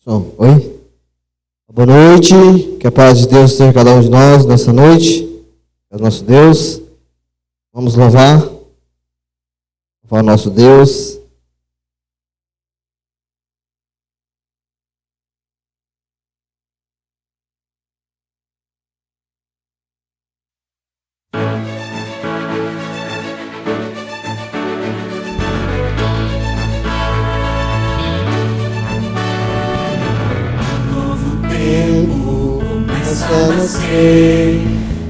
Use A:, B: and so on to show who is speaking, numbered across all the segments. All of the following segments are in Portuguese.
A: Oi? Boa noite, que a paz de Deus seja cada um de nós nessa noite. É o nosso Deus. Vamos louvar o nosso Deus.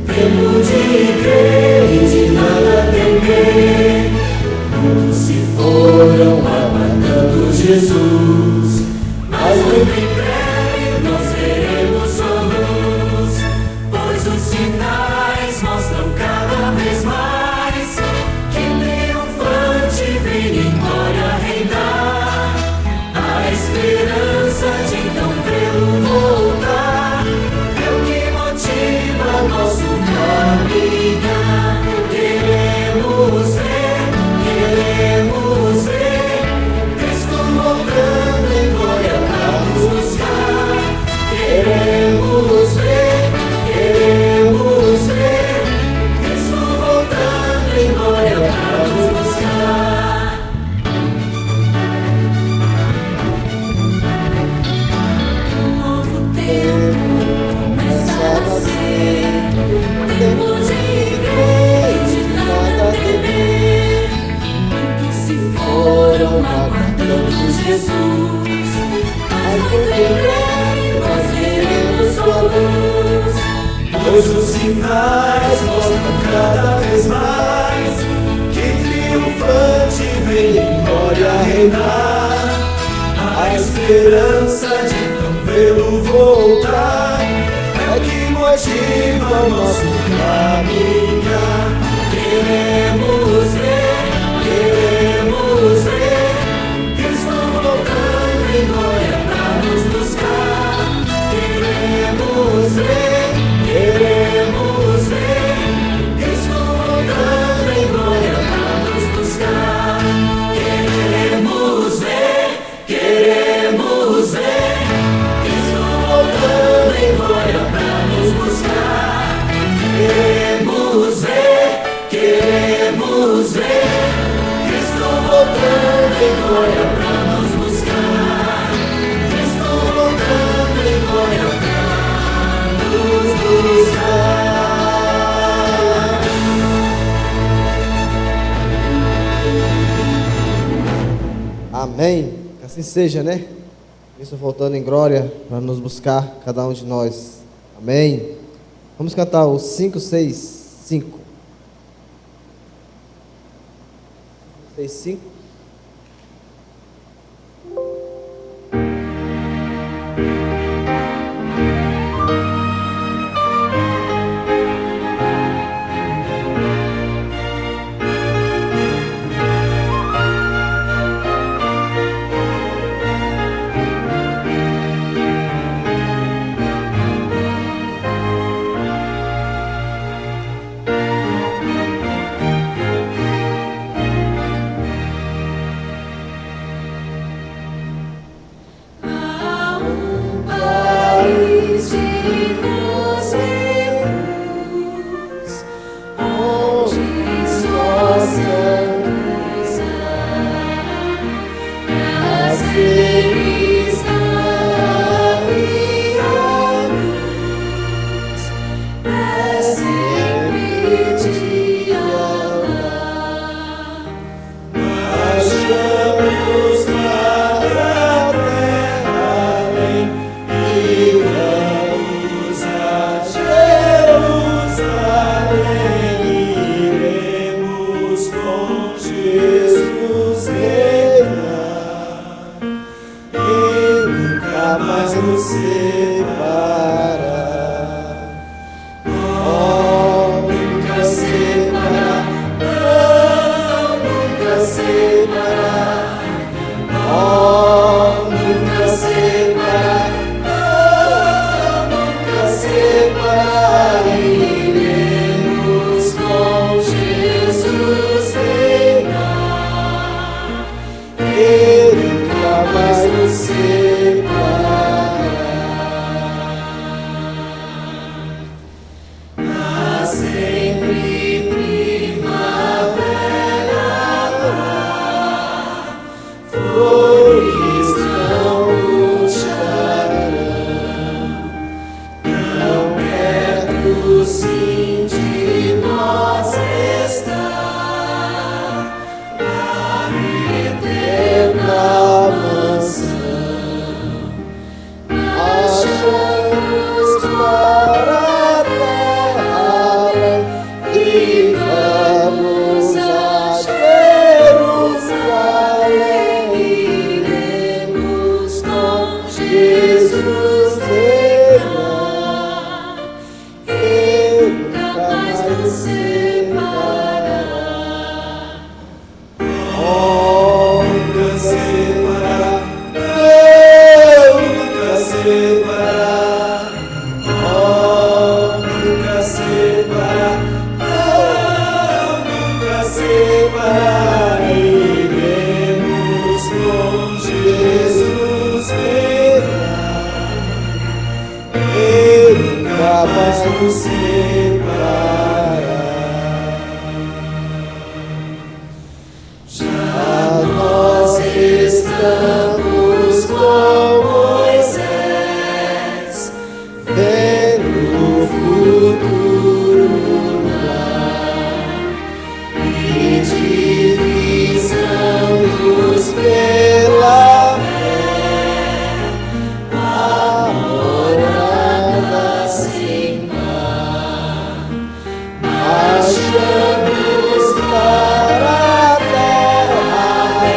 B: Tempo de crer e de nada temer. Muitos se foram aguardando Jesus, mas muito em breve nós veremos sua luz, pois os sinais mostram cada vez mais que triunfante vem em glória reinar. A esperança de então vê-lo voltar nosso caminhar. Queremos ver Cristo voltando em glória para nos buscar. Queremos ver Cristo voltando em glória para nos buscar. Um novo tempo começa a nascer. Tempo de crer e de nada temer. Muitos se foram aguardando Jesus, mas muito em breve nós veremos sua luz, pois os sinais mostram cada vez mais que triunfante vem em glória reinar. A esperança de então vê-lo voltar é que motiva o nosso caminhar. Queremos ver Cristo voltando em glória para nos buscar. Queremos ver Cristo voltando em glória para nos buscar. Queremos ver Cristo voltando em glória para nos buscar. Queremos ver Cristo voltando em glória para nos buscar. Cristo voltando em glória para nos buscar.
A: Amém. Que assim seja, né? Cristo voltando em glória para nos buscar, cada um de nós. Amém. Vamos cantar o 565. 565.
B: sempre primavera lá, flores não murcharão, tão perto sim de nós está a eterna mansão. Achamos para a terra e vamos a Jerusalém. Iremos com Jesus reinar, Ele nunca mais nos separará. Oh, nunca separará, nunca separar, oh, nunca separar, nunca separar. Iremos com Jesus reinar, Ele nunca mais nos separará. Já nós estamos com Moisés, vendo o futuro lá, e divisamos pela fé a morada sem mar. Achamos para a terra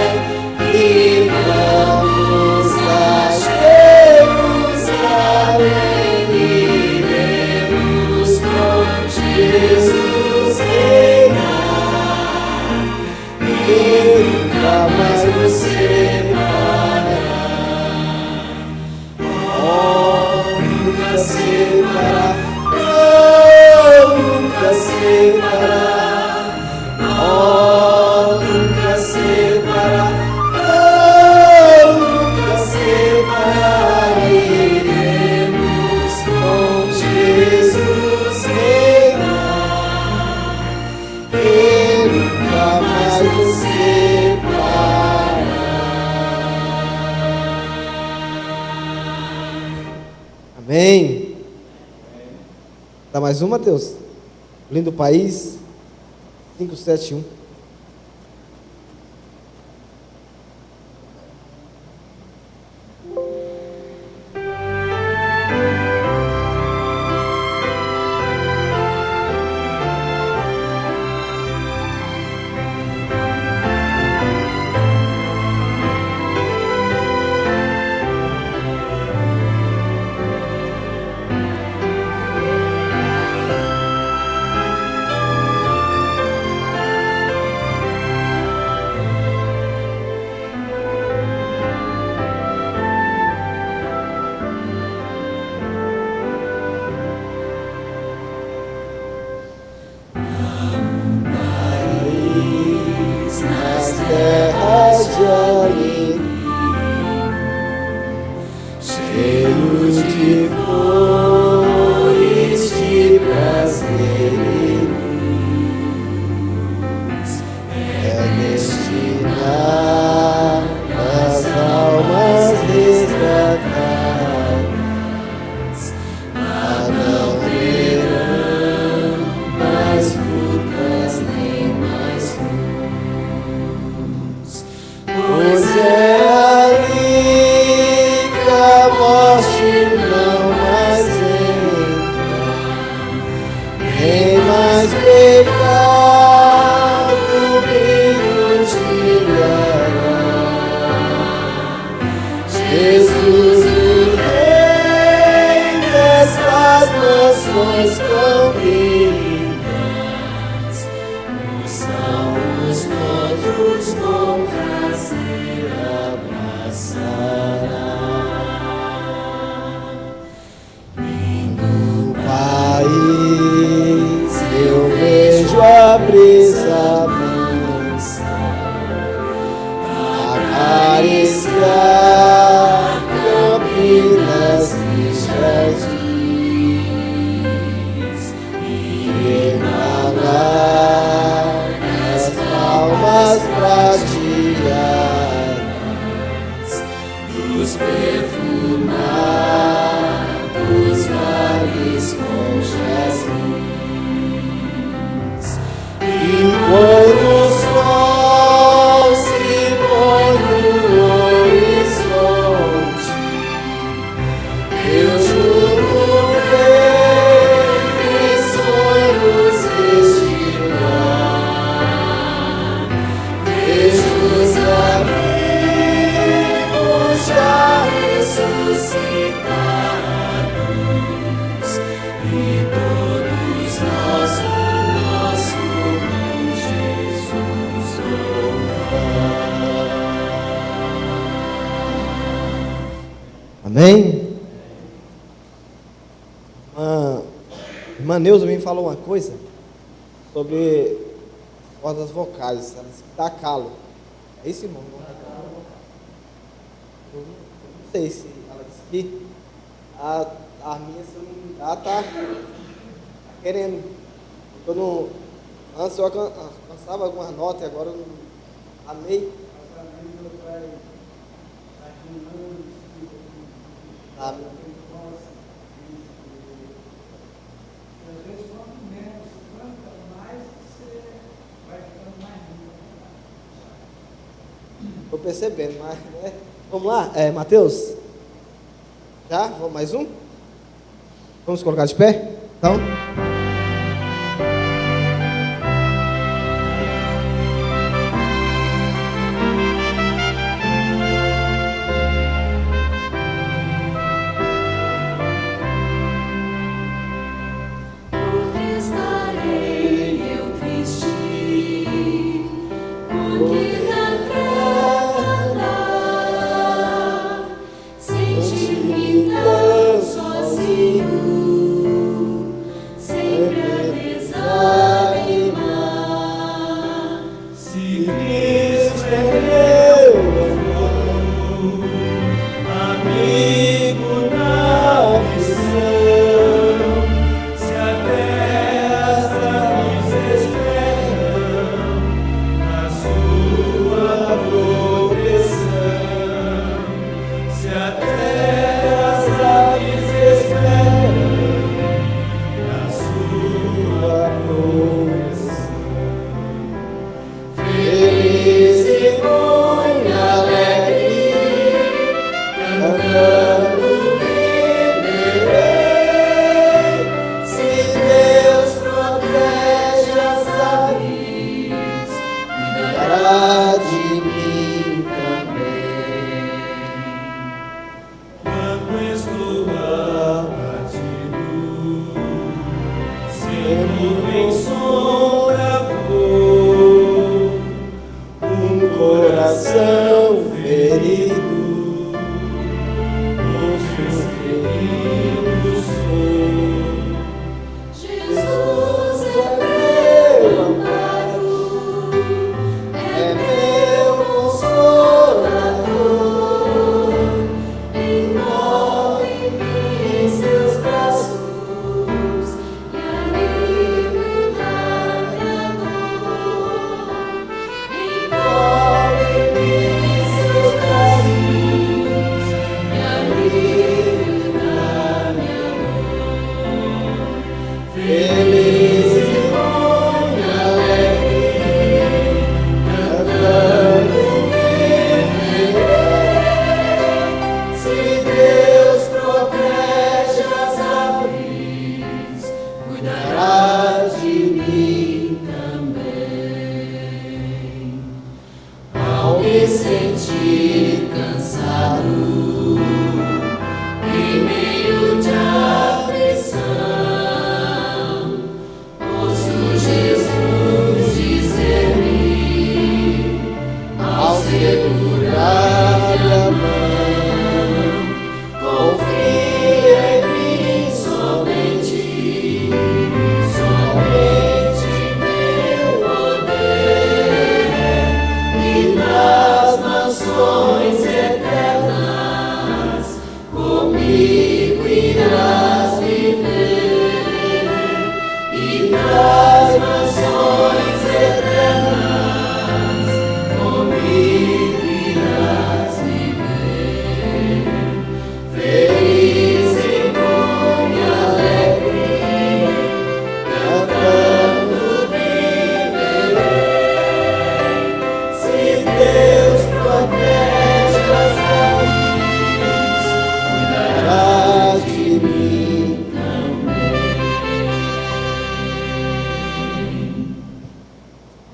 B: e vamos a Jerusalém. Iremos com Jesus reinar, Ele nunca mais nos separará. Oh, nunca separar, nunca separar, oh, nunca separar, nunca separar. Iremos com Jesus reinar, Ele nunca mais nos separará.
A: Amém. Dá mais uma, Mateus? Lindo País, 571.
B: Nas terras de alegria, cheios de flores de prazer e luz, é destinar as almas resgatadas a não terão mais lutas nem mais cruz, pois é ali que a morte não mais entra, nem mais pecado nos tirará. Jesus, o Rei dessas nações tão lindas, os salvos todos com prazer abraçará. Lindo país, eu vejo
A: Neuza me falou uma coisa sobre cordas vocais, ela disse que dá calo. É isso, irmão? Eu não sei se ela disse que a minha, se eu não me engano, tá querendo. Eu não, antes eu alcançava algumas notas e agora eu não amei. Estou percebendo, mas né? Vamos lá, Mateus? Já? Vamos mais um? Vamos colocar de pé? Então.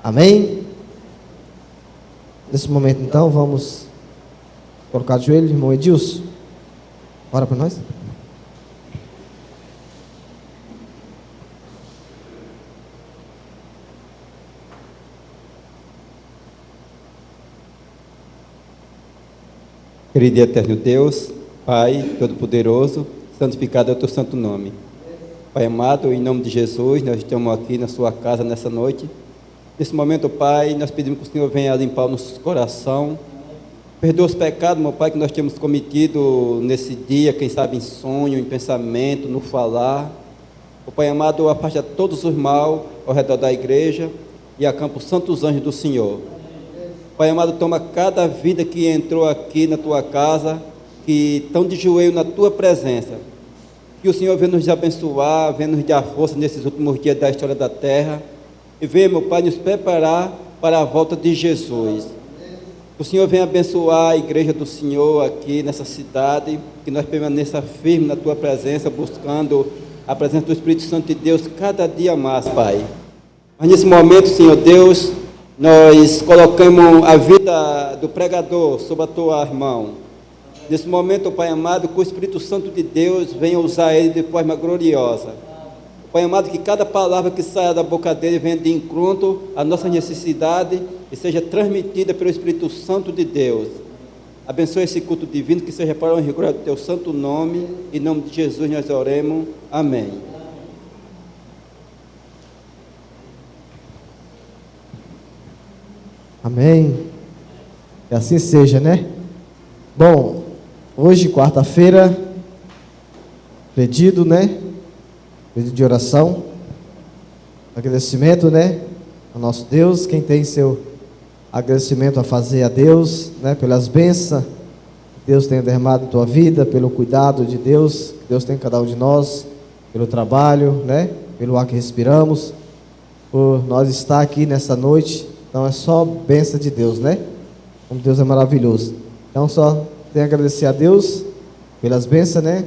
A: Amém? Nesse momento, então, vamos colocar de joelho, irmão Edilson. Ora para nós.
C: Querido e eterno Deus, Pai Todo-Poderoso, santificado é o teu santo nome. Pai amado, em nome de Jesus, nós estamos aqui na sua casa nessa noite. Nesse momento, Pai, nós pedimos que o Senhor venha limpar o nosso coração. Perdoa os pecados, meu Pai, que nós temos cometido nesse dia, quem sabe em sonho, em pensamento, no falar. O Pai amado, afasta todos os mal ao redor da igreja e acampa os santos anjos do Senhor. Pai amado, toma cada vida que entrou aqui na tua casa, que estão de joelho na tua presença. Que o Senhor venha nos abençoar, venha nos dar força nesses últimos dias da história da terra. E venha, meu Pai, nos preparar para a volta de Jesus. Que o Senhor venha abençoar a igreja do Senhor aqui nessa cidade. Que nós permaneça firme na tua presença, buscando a presença do Espírito Santo de Deus cada dia mais, Pai. Mas nesse momento, Senhor Deus, nós colocamos a vida do pregador sob a tua mão. Nesse momento, Pai amado, que o Espírito Santo de Deus venha usar ele de forma gloriosa. Pai amado, que cada palavra que saia da boca dele venha de encontro à nossa necessidade e seja transmitida pelo Espírito Santo de Deus. Abençoe esse culto divino, que seja para a honra e glória do teu santo nome. Em nome de Jesus nós oremos. Amém.
A: Amém. Que assim seja, né? Bom, hoje, quarta-feira, pedido, né? Pedido de oração, agradecimento, né? Ao nosso Deus. Quem tem seu agradecimento a fazer a Deus, né? Pelas bênçãos que Deus tem derramado em tua vida, pelo cuidado de Deus, que Deus tem em cada um de nós, pelo trabalho, né? Pelo ar que respiramos, por nós estar aqui nessa noite. Então é só bênção de Deus, né? Como Deus é maravilhoso. Então só tenho a agradecer a Deus pelas bênçãos, né?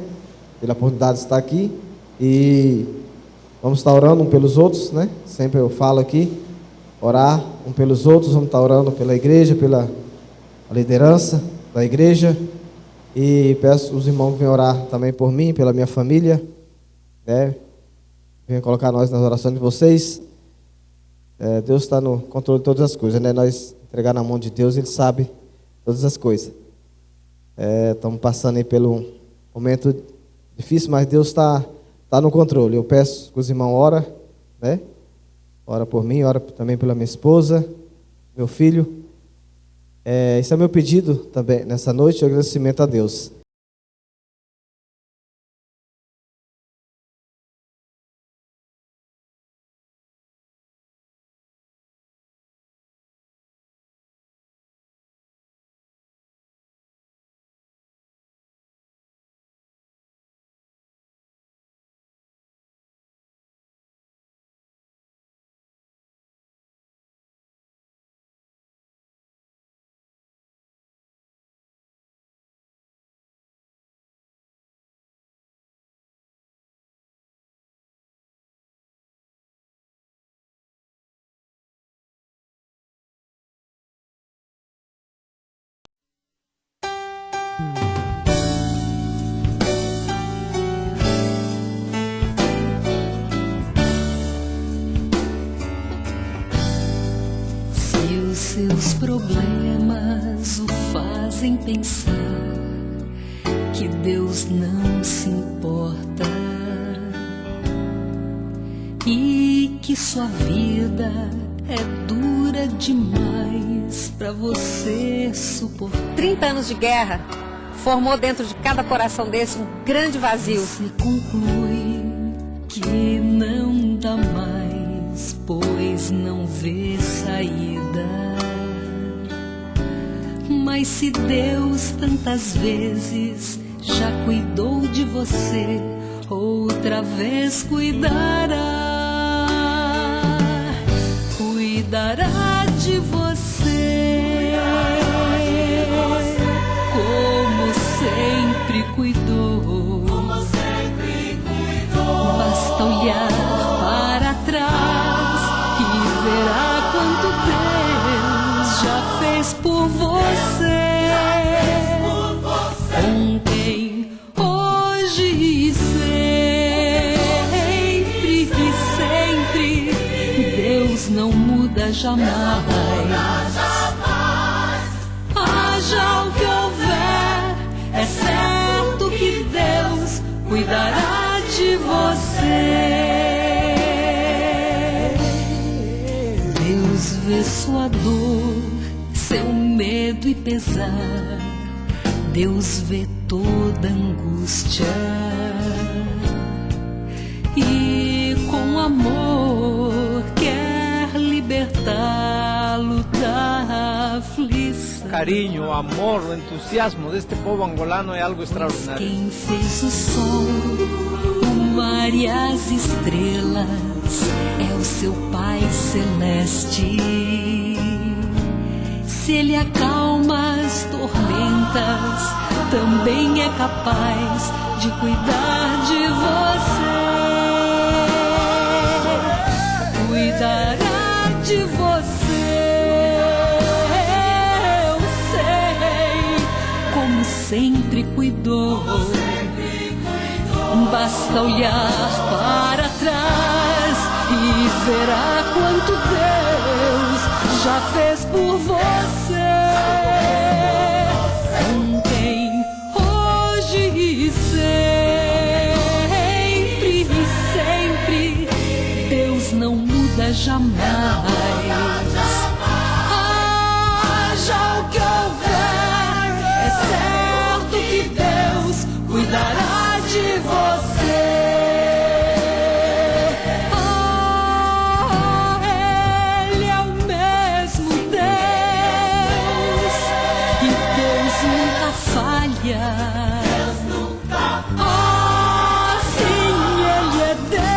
A: Pela oportunidade de estar aqui. E vamos estar orando um pelos outros, né? Sempre eu falo aqui, orar um pelos outros. Vamos estar orando pela igreja, pela liderança da igreja. E peço os irmãos que venham orar também por mim, pela minha família, né? Venham colocar nós nas orações de vocês. Deus está no controle de todas as coisas, né? Nós entregar na mão de Deus, Ele sabe todas as coisas. Estamos passando aí pelo momento difícil, mas Deus está no controle. Eu peço que os irmãos orem, né? Ora por mim, ora também pela minha esposa, meu filho. Esse é meu pedido também nessa noite, de agradecimento a Deus.
D: Seus problemas o fazem pensar que Deus não se importa e que sua vida é dura demais pra você suportar.
E: 30 anos de guerra formou dentro de cada coração desse um grande vazio.
D: Você conclui que não dá mais, pois não vê saída. Mas se Deus tantas vezes já cuidou de você, outra vez cuidará. Cuidará de você, como sempre cuidou. Basta olhar para trás e verá quanto Deus já fez por você. Ontem, hoje e sempre, Deus não muda jamais. Haja o que houver, é certo que Deus cuidará de você. Deus vê sua dor, seu medo e pesar. Deus vê toda angústia e com amor quer libertá-lo da aflição.
F: Cariño, o amor, o entusiasmo deste povo angolano é algo extraordinário.
D: Quem fez o sol, o mar e as estrelas é o seu Pai Celeste. Se Ele acalma as tormentas, também é capaz de cuidar de você. Cuidará de você, eu sei, como sempre cuidou. Basta olhar para trás e verá quanto Deus já fez por você. Ontem, hoje e sempre, Deus não muda jamais. Haja o que houver, é certo que Deus cuidará de você. Ele é o mesmo Deus e Deus nunca falha. Sim, Ele é Deus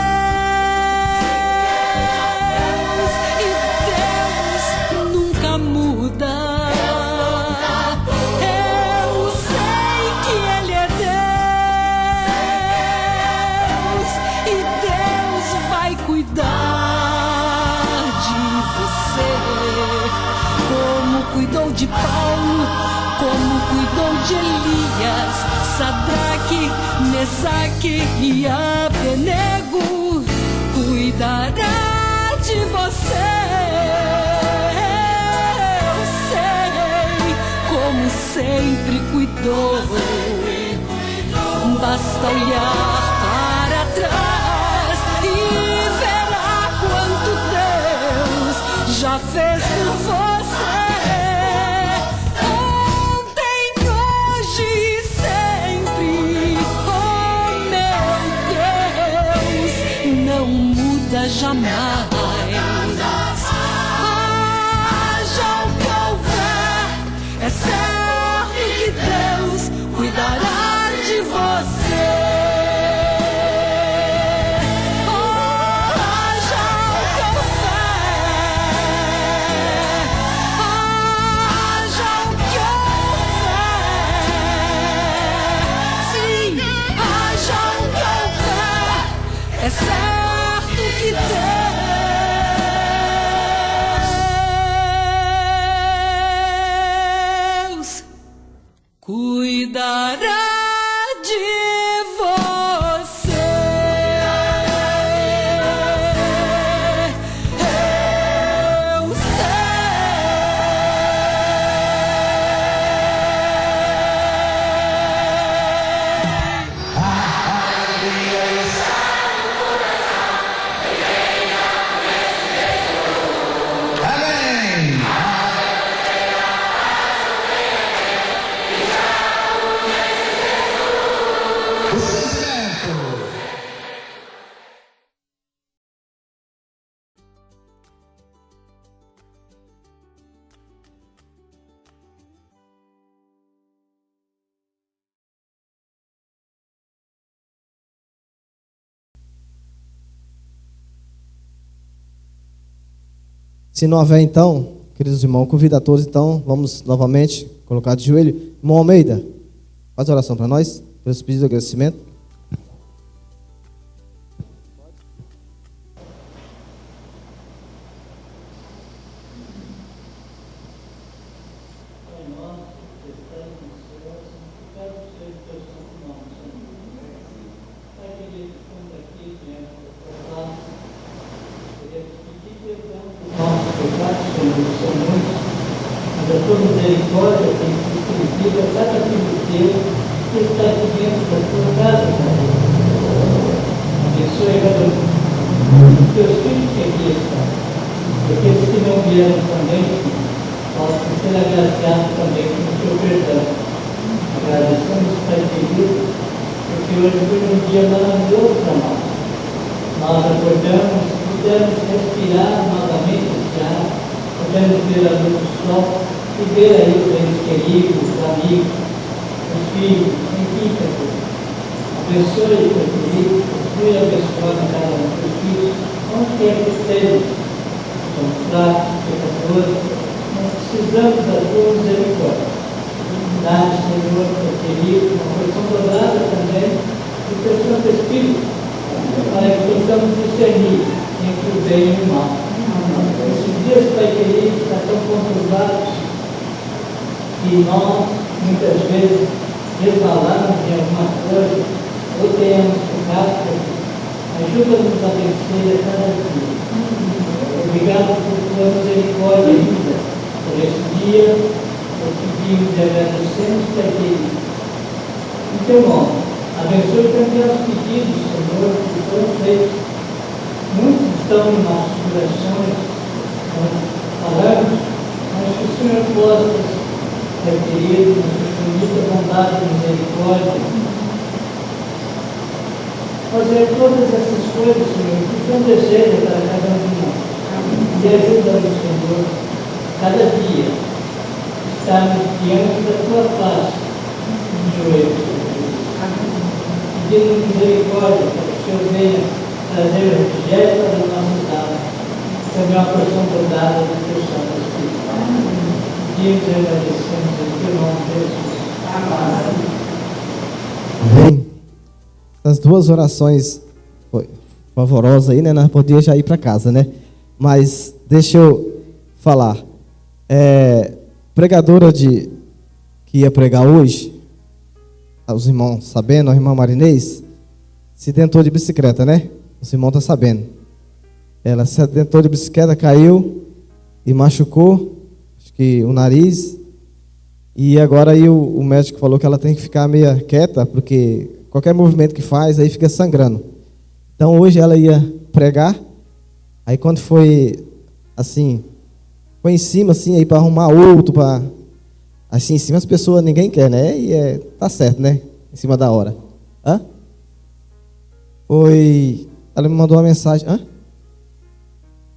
D: e Deus nunca muda. Eu sei que Ele é Deus e Deus vai cuidar de você, como cuidou de Paulo, como cuidou de Elias, Sadraque, Mesaque e Abdenego. Cuidará de você, eu sei, como sempre cuidou. Basta olhar para trás e verá quanto Deus já fez por você. Ontem, hoje e sempre, oh meu Deus, não muda jamais. Haja o que houver, é certo que Deus cuidará de você. Haja o que houver, haja o que houver. Sim, haja o que houver, é certo que Deus cuidará de você. Eu
A: Se não houver, então, queridos irmãos, convido a todos, então, vamos novamente colocar de joelho. Irmão Almeida, faz a oração para nós, pelos pedidos de agradecimento.
G: Mas a tua misericórdia tem sido estendida a cada filho teu que está aqui dentro da tua casa, Pai. abençoe cada um. Os teus filhos que aqui estão, e aqueles que não vieram também, possam ser agraciados também com o seu perdão. Agradecemos, Pai querido, porque hoje foi um dia maravilhoso para nós. Nós acordamos, pudemos respirar novamente esse ar, pudemos ver a luz do sol e ver aí os entes queridos, os amigos, os filhos, enfim, Pai querido. Abençoe, Pai querido, continue abençoando cada um dos filhos, onde quer que estejam. Somos fracos, pecadores, nós precisamos da tua misericórdia. Dá-nos, Senhor, Pai querido, uma porção dobrada também do teu Santo Espírito, para que possamos discernir entre o bem e o mal. Esses dias, Pai querido, estão tão conturbados que nós, muitas vezes, resvalamos em alguma coisa, ou tenhamos pecado. Ajuda-nos a vencer a cada dia. Obrigado por tua misericórdia ainda, por esse dia, eu pedimos e agradecemos, Pai querido. Em teu nome, abençoe também os pedidos, Senhor, que foram feitos. Muitos estão em nossos corações, nós falamos, mas que o Senhor possa, Pai querido, na sua infinita bondade e misericórdia, fazer todas essas coisas, Senhor, que o Senhor deseja para cada um de nós. E ajuda-nos, Senhor, cada dia, estarmos diante da tua face, de joelhos, pedindo misericórdia para que o Senhor venha trazer o refrigério para as nossas almas, também uma porção dobrada do teu Santo Espírito. Pedimos e agradecemos em teu nome, Jesus.
A: Amém. As duas orações favorosas aí, né? Nós podíamos já ir para casa, né? Mas deixa eu falar. Pregadora que ia pregar hoje, os irmãos sabendo, a irmã Marinês, se acidentou de bicicleta, né? Os irmãos estão sabendo. Ela se acidentou de bicicleta, caiu e machucou, acho que o nariz. E agora aí o médico falou que ela tem que ficar meio quieta, porque qualquer movimento que faz, aí fica sangrando. Então hoje ela ia pregar, aí quando foi assim, foi em cima assim, aí para arrumar outro, para assim em cima as pessoas, ninguém quer, né? E tá certo, né? Em cima da hora. Hã? Foi, ela me mandou uma mensagem, hã? Não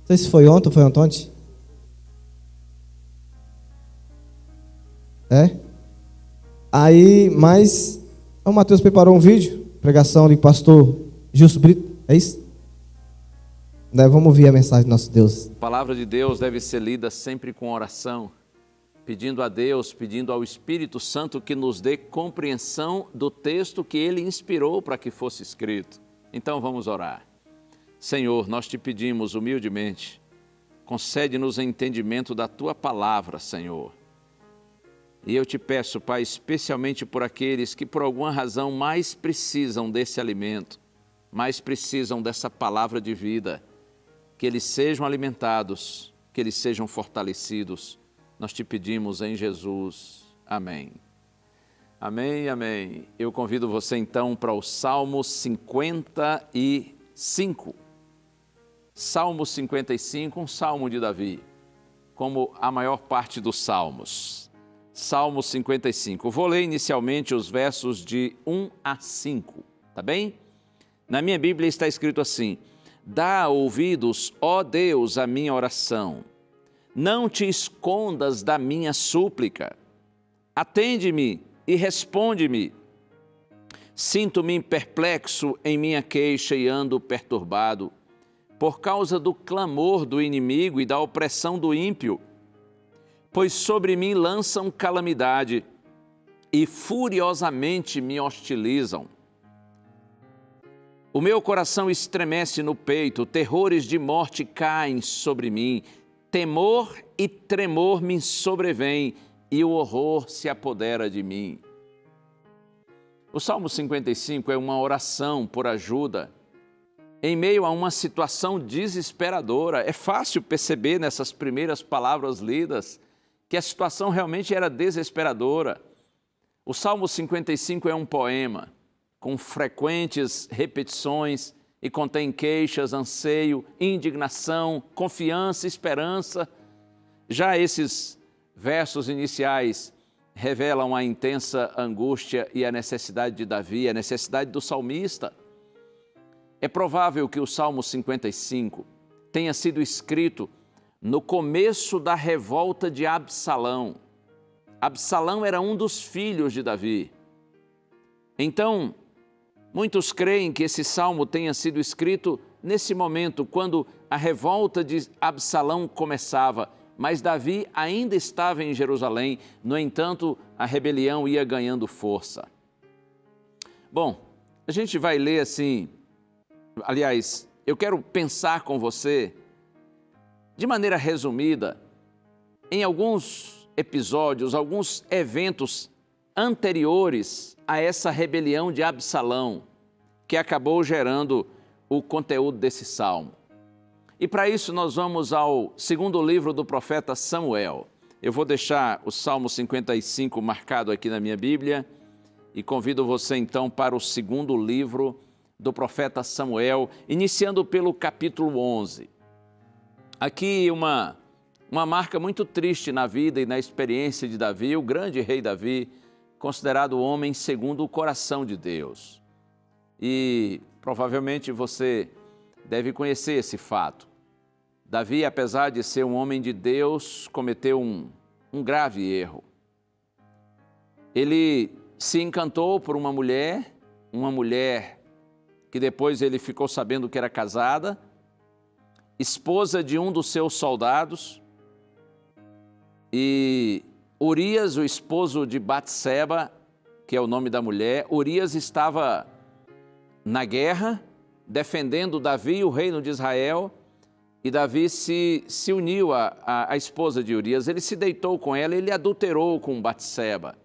A: sei se foi ontem ou foi ontem. Aí, mas o Mateus preparou um vídeo, pregação do pastor Justo Brito, é isso? Vamos ouvir a mensagem do nosso Deus.
H: A palavra de Deus deve ser lida sempre com oração, pedindo a Deus, pedindo ao Espírito Santo que nos dê compreensão do texto que Ele inspirou para que fosse escrito. Então vamos orar. Senhor, nós te pedimos humildemente, concede-nos entendimento da Tua palavra, Senhor. E eu te peço, Pai, especialmente por aqueles que por alguma razão mais precisam desse alimento, mais precisam dessa palavra de vida, que eles sejam alimentados, que eles sejam fortalecidos. Nós te pedimos em Jesus. Amém. Amém, amém. Eu convido você então para o Salmo 55. Salmo 55, um salmo de Davi, como a maior parte dos salmos. Salmo 55. Vou ler inicialmente os versos de 1 a 5, tá bem? Na minha Bíblia está escrito assim: dá ouvidos, ó Deus, à minha oração. Não te escondas da minha súplica. Atende-me e responde-me. Sinto-me perplexo em minha queixa e ando perturbado, por causa do clamor do inimigo e da opressão do ímpio. Pois sobre mim lançam calamidade e furiosamente me hostilizam. O meu coração estremece no peito, terrores de morte caem sobre mim, temor e tremor me sobrevêm e o horror se apodera de mim. O Salmo 55 é uma oração por ajuda em meio a uma situação desesperadora. É fácil perceber nessas primeiras palavras lidas que a situação realmente era desesperadora. O Salmo 55 é um poema com frequentes repetições e contém queixas, anseio, indignação, confiança, esperança. Já esses versos iniciais revelam a intensa angústia e a necessidade de Davi, a necessidade do salmista. É provável que o Salmo 55 tenha sido escrito no começo da revolta de Absalão. Absalão era um dos filhos de Davi. Então, muitos creem que esse salmo tenha sido escrito nesse momento, quando a revolta de Absalão começava, mas Davi ainda estava em Jerusalém. No entanto, a rebelião ia ganhando força. Bom, a gente vai ler assim, aliás, eu quero pensar com você, de maneira resumida, em alguns episódios, alguns eventos anteriores a essa rebelião de Absalão, que acabou gerando o conteúdo desse salmo. E para isso nós vamos ao segundo livro do profeta Samuel. Eu vou deixar o Salmo 55 marcado aqui na minha Bíblia e convido você então para o segundo livro do profeta Samuel, iniciando pelo capítulo 11. Aqui uma marca muito triste na vida e na experiência de Davi, o grande rei Davi, considerado o homem segundo o coração de Deus. E provavelmente você deve conhecer esse fato. Davi, apesar de ser um homem de Deus, cometeu um grave erro. Ele se encantou por uma mulher que depois ele ficou sabendo que era casada, esposa de um dos seus soldados, e Urias, o esposo de Batseba, que é o nome da mulher, Urias estava na guerra, defendendo Davi, o reino de Israel, e Davi se uniu à esposa de Urias. Ele se deitou com ela, ele adulterou com Batseba.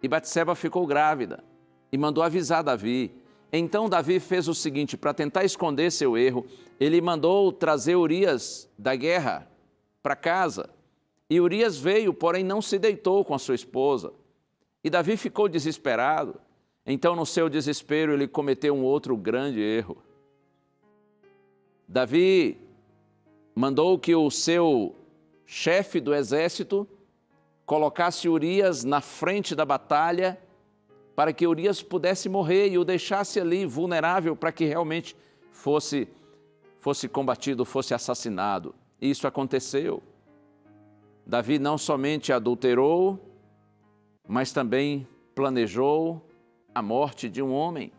H: E Batseba ficou grávida e mandou avisar Davi. Então Davi fez o seguinte, para tentar esconder seu erro, ele mandou trazer Urias da guerra para casa. E Urias veio, porém não se deitou com a sua esposa. E Davi ficou desesperado. Então, no seu desespero, ele cometeu um outro grande erro. Davi mandou que o seu chefe do exército colocasse Urias na frente da batalha para que Urias pudesse morrer e o deixasse ali vulnerável para que realmente fosse combatido, fosse assassinado. E isso aconteceu. Davi não somente adulterou, mas também planejou a morte de um homem,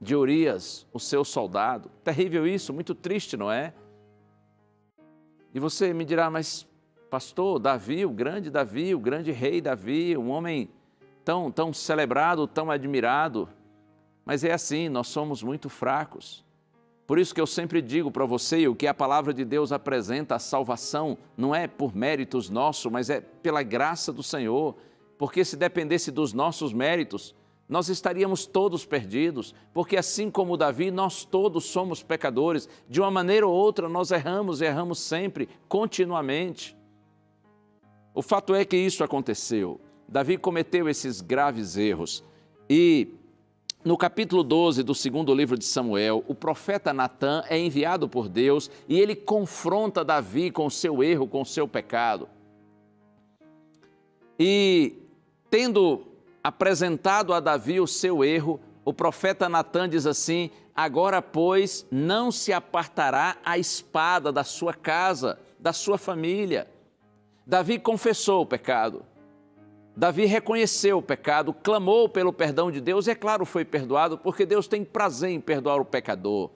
H: de Urias, o seu soldado. Terrível isso, muito triste, não é? E você me dirá, mas pastor, Davi, o grande rei Davi, um homem tão celebrado, tão admirado. Mas é assim, nós somos muito fracos. Por isso que eu sempre digo para você, o que a palavra de Deus apresenta, a salvação, não é por méritos nossos, mas é pela graça do Senhor. Porque se dependesse dos nossos méritos, nós estaríamos todos perdidos, porque assim como Davi, nós todos somos pecadores. De uma maneira ou outra, nós erramos sempre, continuamente. O fato é que isso aconteceu. Davi cometeu esses graves erros. E no capítulo 12 do segundo livro de Samuel, o profeta Natã é enviado por Deus e ele confronta Davi com o seu erro, com o seu pecado. E tendo apresentado a Davi o seu erro, o profeta Natã diz assim: agora, pois, não se apartará a espada da sua casa, da sua família. Davi confessou o pecado. Davi reconheceu o pecado, clamou pelo perdão de Deus, e é claro, foi perdoado, porque Deus tem prazer em perdoar o pecador.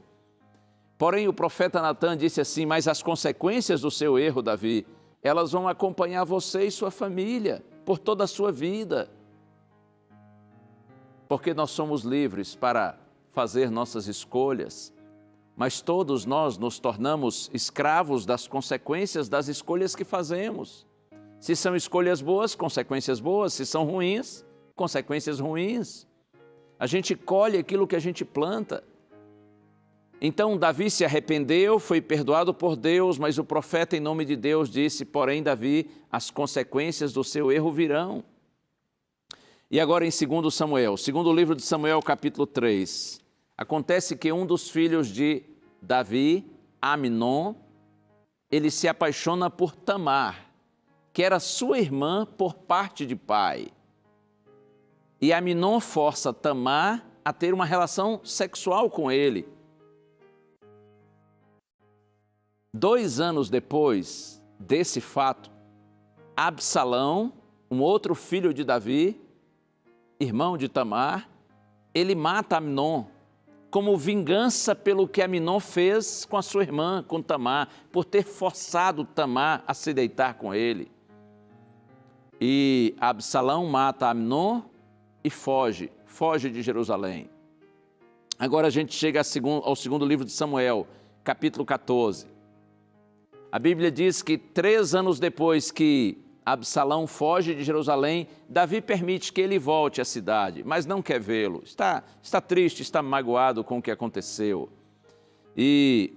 H: Porém, o profeta Natã disse assim: mas as consequências do seu erro, Davi, elas vão acompanhar você e sua família por toda a sua vida. Porque nós somos livres para fazer nossas escolhas, mas todos nós nos tornamos escravos das consequências das escolhas que fazemos. Se são escolhas boas, consequências boas. Se são ruins, consequências ruins. A gente colhe aquilo que a gente planta. Então Davi se arrependeu, foi perdoado por Deus, mas o profeta em nome de Deus disse: porém, Davi, as consequências do seu erro virão. E agora em 2 Samuel, segundo livro de Samuel, capítulo 3, Acontece que um dos filhos de Davi, Amnon, ele se apaixona por Tamar, que era sua irmã por parte de pai. E Amnon força Tamar a ter uma relação sexual com ele. 2 anos depois desse fato, Absalão, um outro filho de Davi, irmão de Tamar, ele mata Amnon como vingança pelo que Amnon fez com a sua irmã, com Tamar, por ter forçado Tamar a se deitar com ele. E Absalão mata Amnon e foge de Jerusalém. Agora a gente chega ao segundo livro de Samuel, capítulo 14. A Bíblia diz que 3 anos depois que Absalão foge de Jerusalém, Davi permite que ele volte à cidade, mas não quer vê-lo. Está triste, está magoado com o que aconteceu. E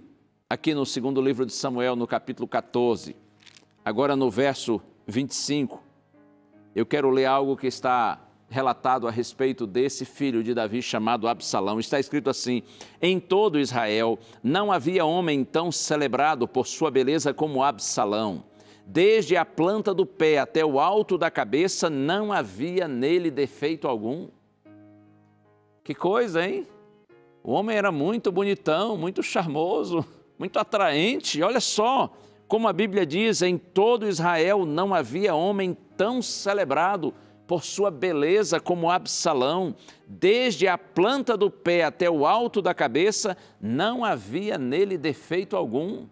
H: aqui no segundo livro de Samuel, no capítulo 14, agora no verso 25, eu quero ler algo que está relatado a respeito desse filho de Davi chamado Absalão. Está escrito assim: em todo Israel não havia homem tão celebrado por sua beleza como Absalão. Desde a planta do pé até o alto da cabeça não havia nele defeito algum. Que coisa, hein? O homem era muito bonitão, muito charmoso, muito atraente. Olha só como a Bíblia diz, em todo Israel não havia homem tão celebrado por sua beleza como Absalão. Desde a planta do pé até o alto da cabeça, não havia nele defeito algum.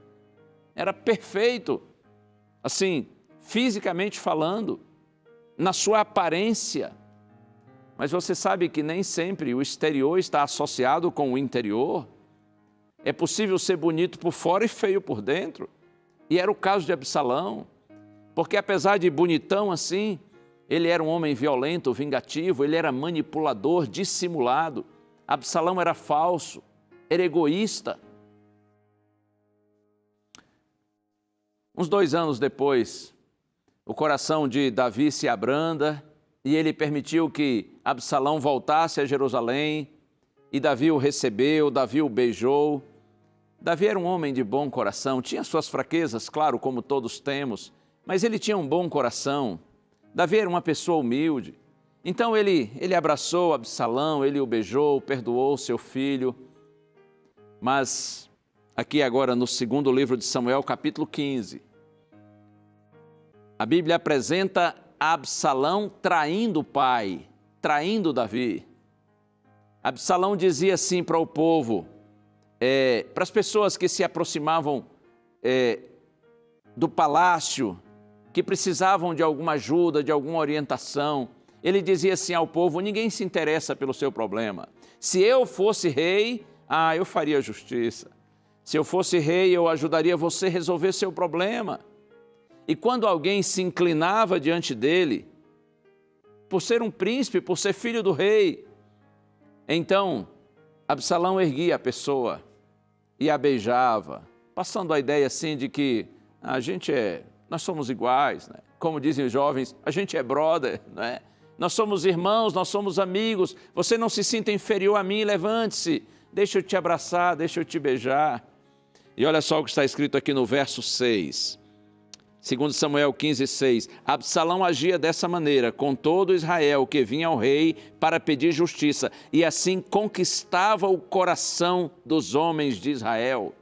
H: Era perfeito, assim, fisicamente falando, na sua aparência. Mas você sabe que nem sempre o exterior está associado com o interior. É possível ser bonito por fora e feio por dentro. E era o caso de Absalão, porque apesar de bonitão assim, ele era um homem violento, vingativo, ele era manipulador, dissimulado. Absalão era falso, era egoísta. Uns 2 anos depois, o coração de Davi se abranda e ele permitiu que Absalão voltasse a Jerusalém, e Davi o recebeu, Davi o beijou. Davi era um homem de bom coração, tinha suas fraquezas, claro, como todos temos, mas ele tinha um bom coração. Davi era uma pessoa humilde. Então ele abraçou Absalão, ele o beijou, perdoou seu filho. Mas aqui agora no segundo livro de Samuel, capítulo 15, a Bíblia apresenta Absalão traindo o pai, traindo Davi. Absalão dizia assim para o povo, para as pessoas que se aproximavam do palácio, que precisavam de alguma ajuda, de alguma orientação, ele dizia assim ao povo: ninguém se interessa pelo seu problema. Se eu fosse rei, eu faria justiça. Se eu fosse rei, eu ajudaria você a resolver seu problema. E quando alguém se inclinava diante dele, por ser um príncipe, por ser filho do rei, então Absalão erguia a pessoa e a beijava, passando a ideia assim de que nós somos iguais, né? Como dizem os jovens, a gente é brother, né? Nós somos irmãos, nós somos amigos, você não se sinta inferior a mim, levante-se, deixa eu te abraçar, deixa eu te beijar. E olha só o que está escrito aqui no verso 6, 2 Samuel 15, 6. Absalão agia dessa maneira com todo Israel que vinha ao rei para pedir justiça, e assim conquistava o coração dos homens de Israel.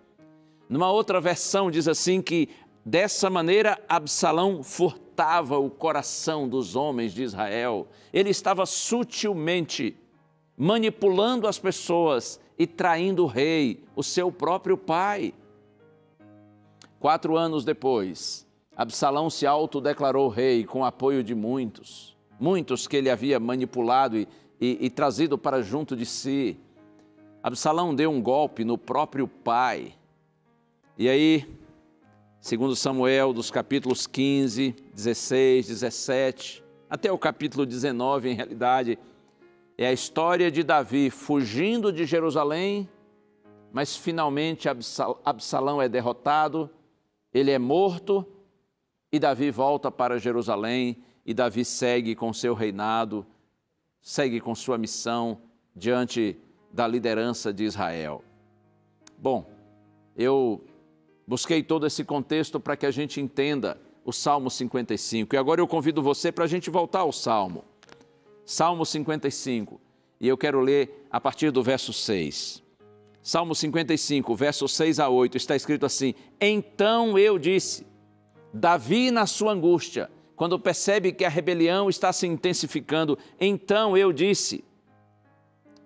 H: Numa outra versão diz assim que dessa maneira Absalão furtava o coração dos homens de Israel. Ele estava sutilmente manipulando as pessoas e traindo o rei, o seu próprio pai. 4 anos depois, Absalão se autodeclarou rei com o apoio de muitos que ele havia manipulado e trazido para junto de si. Absalão deu um golpe no próprio pai. E aí, segundo Samuel, dos capítulos 15, 16, 17, até o capítulo 19, em realidade, é a história de Davi fugindo de Jerusalém, mas finalmente Absalão é derrotado, ele é morto, e Davi volta para Jerusalém, e Davi segue com seu reinado, segue com sua missão diante da liderança de Israel. Bom, eu busquei todo esse contexto para que a gente entenda o Salmo 55. E agora eu convido você para a gente voltar ao Salmo. Salmo 55. E eu quero ler a partir do verso 6. Salmo 55, versos 6 a 8, está escrito assim: Então eu disse, Davi na sua angústia, quando percebe que a rebelião está se intensificando, então eu disse,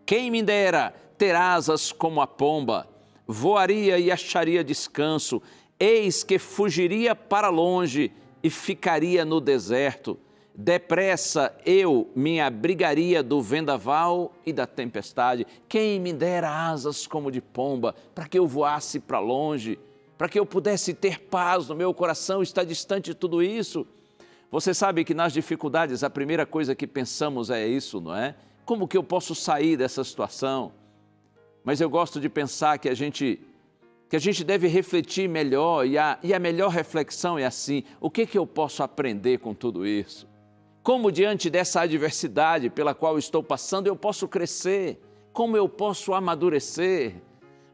H: quem me dera ter asas como a pomba, voaria e acharia descanso, eis que fugiria para longe e ficaria no deserto. Depressa eu me abrigaria do vendaval e da tempestade. Quem me dera asas como de pomba, para que eu voasse para longe, para que eu pudesse ter paz no meu coração, está distante de tudo isso. Você sabe que nas dificuldades a primeira coisa que pensamos é isso, não é? Como que eu posso sair dessa situação? Mas eu gosto de pensar que a gente deve refletir melhor e a melhor reflexão é assim: o que eu posso aprender com tudo isso? Como diante dessa adversidade pela qual estou passando eu posso crescer? Como eu posso amadurecer?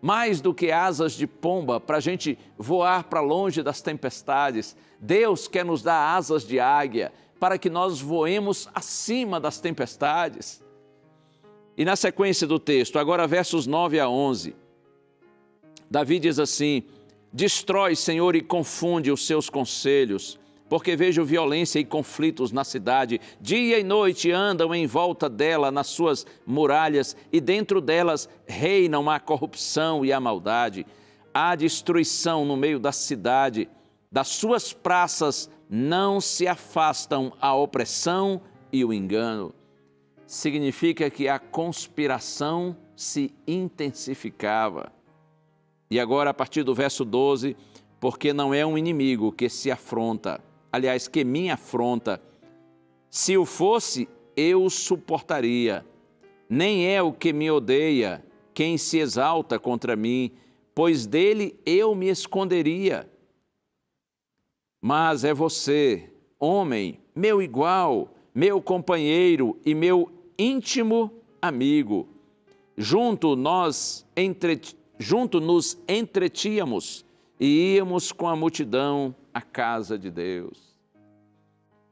H: Mais do que asas de pomba para a gente voar para longe das tempestades, Deus quer nos dar asas de águia para que nós voemos acima das tempestades. E na sequência do texto, agora versos 9 a 11, Davi diz assim: Destrói, Senhor, e confunde os seus conselhos, porque vejo violência e conflitos na cidade. Dia e noite andam em volta dela nas suas muralhas, e dentro delas reinam a corrupção e a maldade. Há destruição no meio da cidade, das suas praças não se afastam a opressão e o engano. Significa que a conspiração se intensificava. E agora, a partir do verso 12, porque não é um inimigo que se afronta, aliás, que me afronta. Se o fosse, eu o suportaria. Nem é o que me odeia quem se exalta contra mim, pois dele eu me esconderia. Mas é você, homem, meu igual, meu companheiro e meu íntimo amigo. Junto nos entretínhamos e íamos com a multidão à casa de Deus.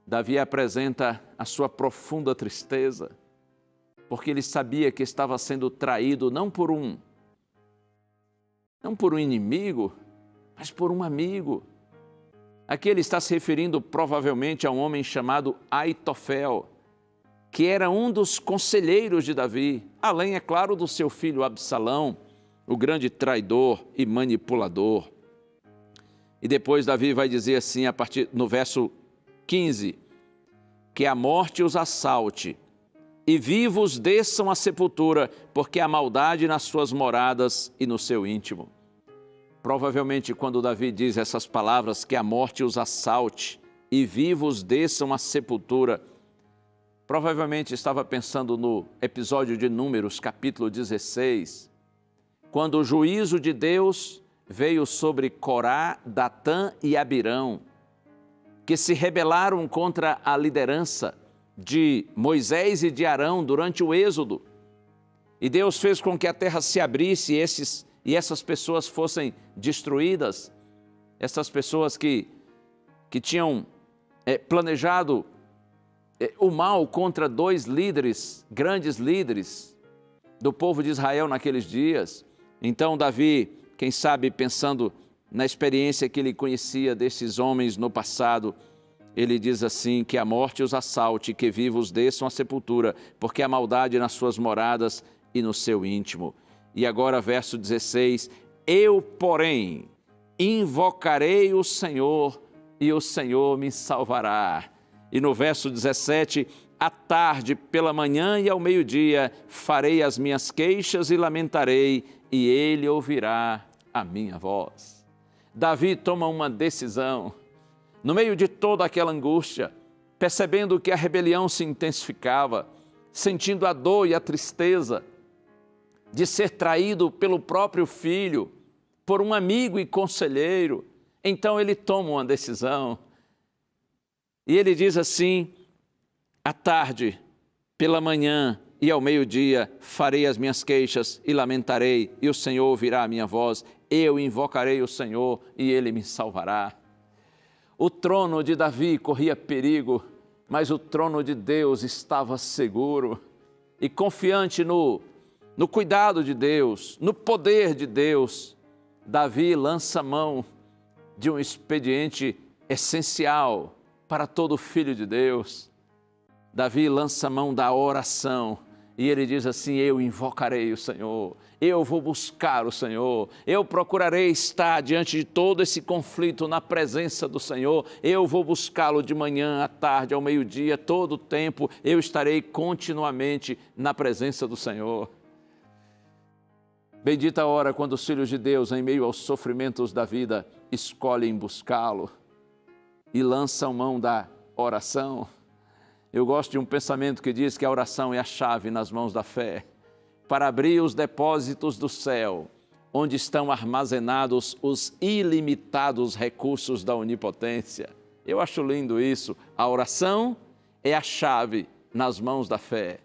H: Davi apresenta a sua profunda tristeza, porque ele sabia que estava sendo traído não por um inimigo, mas por um amigo. Aqui ele está se referindo provavelmente a um homem chamado Aitofel, que era um dos conselheiros de Davi, além, é claro, do seu filho Absalão, o grande traidor e manipulador. E depois Davi vai dizer assim, a partir no verso 15, que a morte os assalte e vivos desçam à sepultura, porque há maldade nas suas moradas e no seu íntimo. Provavelmente quando Davi diz essas palavras, que a morte os assalte e vivos desçam à sepultura, provavelmente estava pensando no episódio de Números, capítulo 16, quando o juízo de Deus veio sobre Corá, Datã e Abirão, que se rebelaram contra a liderança de Moisés e de Arão durante o Êxodo. E Deus fez com que a terra se abrisse e essas pessoas fossem destruídas, essas pessoas que tinham planejado o mal contra dois líderes, grandes líderes do povo de Israel naqueles dias. Então Davi, quem sabe pensando na experiência que ele conhecia desses homens no passado, ele diz assim, que a morte os assalte, que vivos desçam à sepultura, porque há maldade nas suas moradas e no seu íntimo. E agora verso 16, eu, porém, invocarei o Senhor e o Senhor me salvará. E no verso 17, à tarde, pela manhã e ao meio-dia, farei as minhas queixas e lamentarei, e ele ouvirá a minha voz. Davi toma uma decisão, no meio de toda aquela angústia, percebendo que a rebelião se intensificava, sentindo a dor e a tristeza de ser traído pelo próprio filho, por um amigo e conselheiro. Então ele toma uma decisão. E ele diz assim, à tarde, pela manhã e ao meio-dia farei as minhas queixas e lamentarei, e o Senhor ouvirá a minha voz. Eu invocarei o Senhor e Ele me salvará. O trono de Davi corria perigo, mas o trono de Deus estava seguro. E confiante no cuidado de Deus, no poder de Deus, Davi lança mão de um expediente essencial para todo filho de Deus. Davi lança mão da oração e ele diz assim: eu invocarei o Senhor, eu vou buscar o Senhor, eu procurarei estar diante de todo esse conflito na presença do Senhor, eu vou buscá-lo de manhã, à tarde, ao meio-dia, todo o tempo, eu estarei continuamente na presença do Senhor. Bendita a hora quando os filhos de Deus, em meio aos sofrimentos da vida, escolhem buscá-lo e lançam mão da oração. Eu gosto de um pensamento que diz que a oração é a chave nas mãos da fé para abrir os depósitos do céu, onde estão armazenados os ilimitados recursos da onipotência. Eu acho lindo isso. A oração é a chave nas mãos da fé.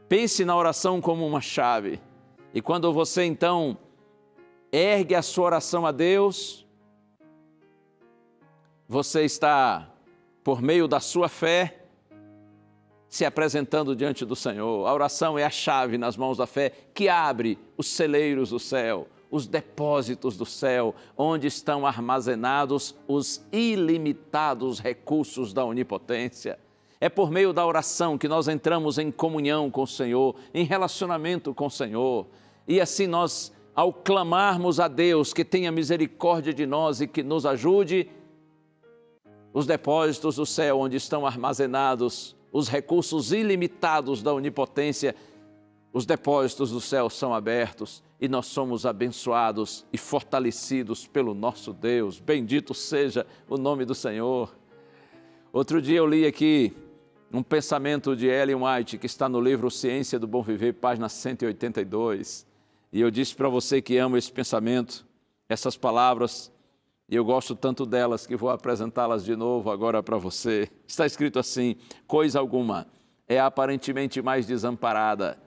H: Pense na oração como uma chave. E quando você então ergue a sua oração a Deus, você está, por meio da sua fé, se apresentando diante do Senhor. A oração é a chave nas mãos da fé que abre os celeiros do céu, os depósitos do céu, onde estão armazenados os ilimitados recursos da onipotência. É por meio da oração que nós entramos em comunhão com o Senhor, em relacionamento com o Senhor. E assim nós, ao clamarmos a Deus que tenha misericórdia de nós e que nos ajude, os depósitos do céu onde estão armazenados os recursos ilimitados da onipotência, os depósitos do céu são abertos e nós somos abençoados e fortalecidos pelo nosso Deus. Bendito seja o nome do Senhor. Outro dia eu li aqui um pensamento de Ellen White, que está no livro Ciência do Bom Viver, página 182. E eu disse para você que amo esse pensamento, essas palavras, e eu gosto tanto delas que vou apresentá-las de novo agora para você. Está escrito assim: coisa alguma é aparentemente mais desamparada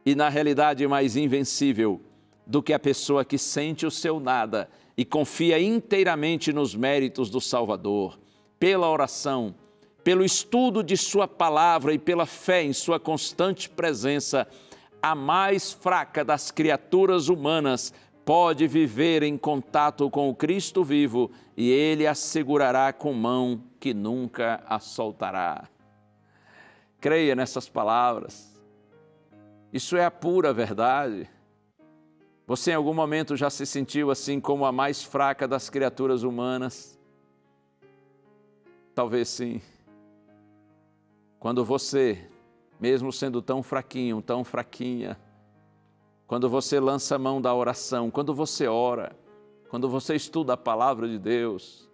H: e na realidade mais invencível do que a pessoa que sente o seu nada e confia inteiramente nos méritos do Salvador. Pela oração, pelo estudo de sua palavra e pela fé em sua constante presença, a mais fraca das criaturas humanas pode viver em contato com o Cristo vivo e Ele a segurará com mão que nunca a soltará. Creia nessas palavras. Isso é a pura verdade. Você em algum momento já se sentiu assim como a mais fraca das criaturas humanas? Talvez sim. Quando você, mesmo sendo tão fraquinho, tão fraquinha, quando você lança a mão da oração, quando você ora, quando você estuda a palavra de Deus,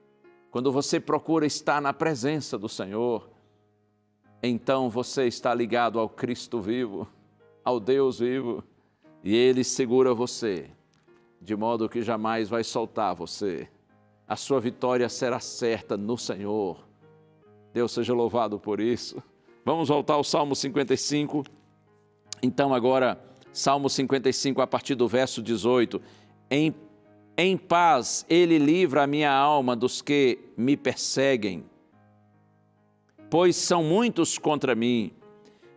H: quando você procura estar na presença do Senhor, então você está ligado ao Cristo vivo, ao Deus vivo, e Ele segura você, de modo que jamais vai soltar você. A sua vitória será certa no Senhor. Deus seja louvado por isso. Vamos voltar ao Salmo 55. Então agora, Salmo 55, a partir do verso 18. Em paz Ele livra a minha alma dos que me perseguem, pois são muitos contra mim.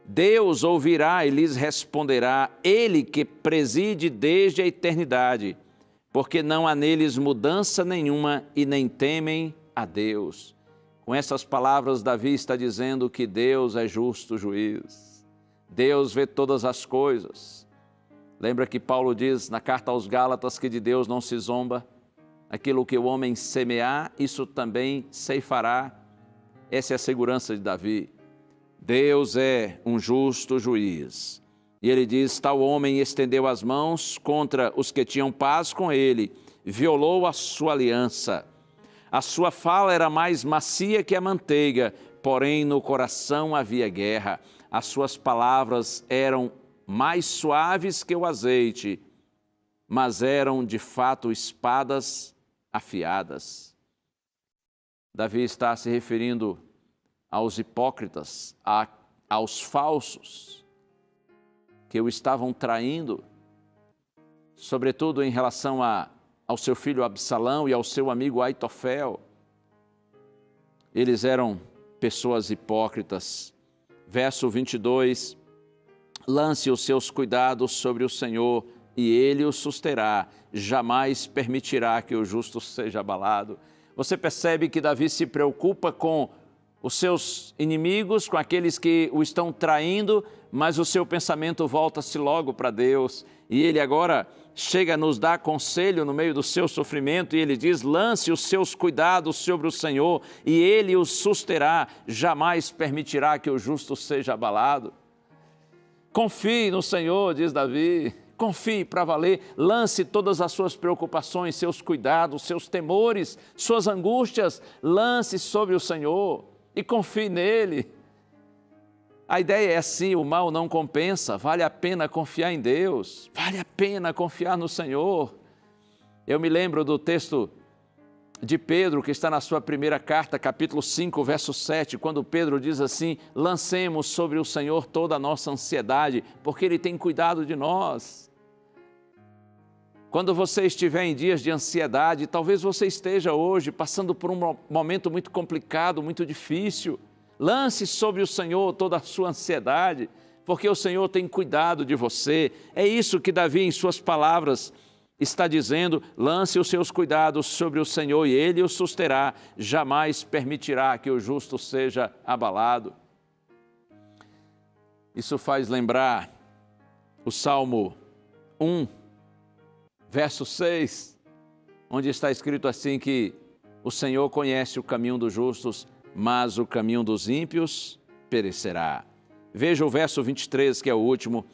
H: Deus ouvirá e lhes responderá, Ele que preside desde a eternidade, porque não há neles mudança nenhuma e nem temem a Deus. Com essas palavras, Davi está dizendo que Deus é justo juiz. Deus vê todas as coisas. Lembra que Paulo diz na carta aos Gálatas que de Deus não se zomba? Aquilo que o homem semear, isso também ceifará. Essa é a segurança de Davi. Deus é um justo juiz. E ele diz, tal homem estendeu as mãos contra os que tinham paz com ele, violou a sua aliança. A sua fala era mais macia que a manteiga, porém no coração havia guerra. As suas palavras eram mais suaves que o azeite, mas eram de fato espadas afiadas. Davi está se referindo aos hipócritas, aos falsos, que o estavam traindo, sobretudo em relação ao seu filho Absalão e ao seu amigo Aitofel. Eles eram pessoas hipócritas. Verso 22, lance os seus cuidados sobre o Senhor e Ele o susterá, jamais permitirá que o justo seja abalado. Você percebe que Davi se preocupa com os seus inimigos, com aqueles que o estão traindo, mas o seu pensamento volta-se logo para Deus. E ele agora chega a nos dar conselho no meio do seu sofrimento, e ele diz, lance os seus cuidados sobre o Senhor, e Ele os susterá, jamais permitirá que o justo seja abalado. Confie no Senhor, diz Davi, confie para valer, lance todas as suas preocupações, seus cuidados, seus temores, suas angústias, lance sobre o Senhor e confie nele. A ideia é assim, o mal não compensa, vale a pena confiar em Deus, vale a pena confiar no Senhor. Eu me lembro do texto de Pedro, que está na sua primeira carta, capítulo 5, verso 7, quando Pedro diz assim, lancemos sobre o Senhor toda a nossa ansiedade, porque Ele tem cuidado de nós. Quando você estiver em dias de ansiedade, talvez você esteja hoje passando por um momento muito complicado, muito difícil, lance sobre o Senhor toda a sua ansiedade, porque o Senhor tem cuidado de você. É isso que Davi, em suas palavras, está dizendo, lance os seus cuidados sobre o Senhor e Ele o susterá, jamais permitirá que o justo seja abalado. Isso faz lembrar o Salmo 1, verso 6, onde está escrito assim que o Senhor conhece o caminho dos justos, mas o caminho dos ímpios perecerá. Veja o verso 23, que é o último.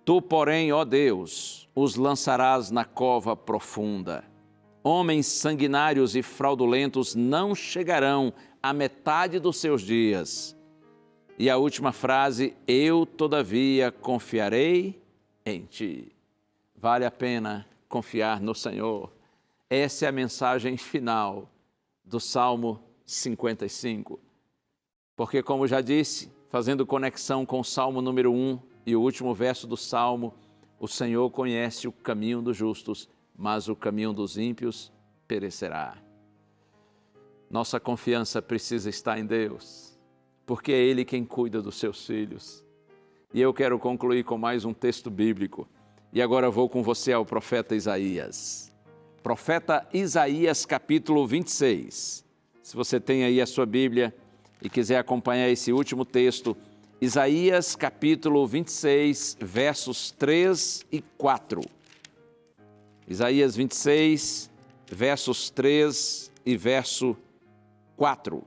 H: Tu, porém, ó Deus, os lançarás na cova profunda. Homens sanguinários e fraudulentos não chegarão à metade dos seus dias. E a última frase, eu, todavia, confiarei em ti. Vale a pena confiar no Senhor. Essa é a mensagem final do Salmo 55. Porque, como já disse, fazendo conexão com o Salmo número 1 e o último verso do Salmo, o Senhor conhece o caminho dos justos, mas o caminho dos ímpios perecerá. Nossa confiança precisa estar em Deus, porque é Ele quem cuida dos seus filhos. E eu quero concluir com mais um texto bíblico. E agora vou com você ao profeta Isaías. Profeta Isaías, capítulo 26. Se você tem aí a sua Bíblia e quiser acompanhar esse último texto, Isaías capítulo 26, versos 3 e 4. Isaías 26, versos 3 e verso 4.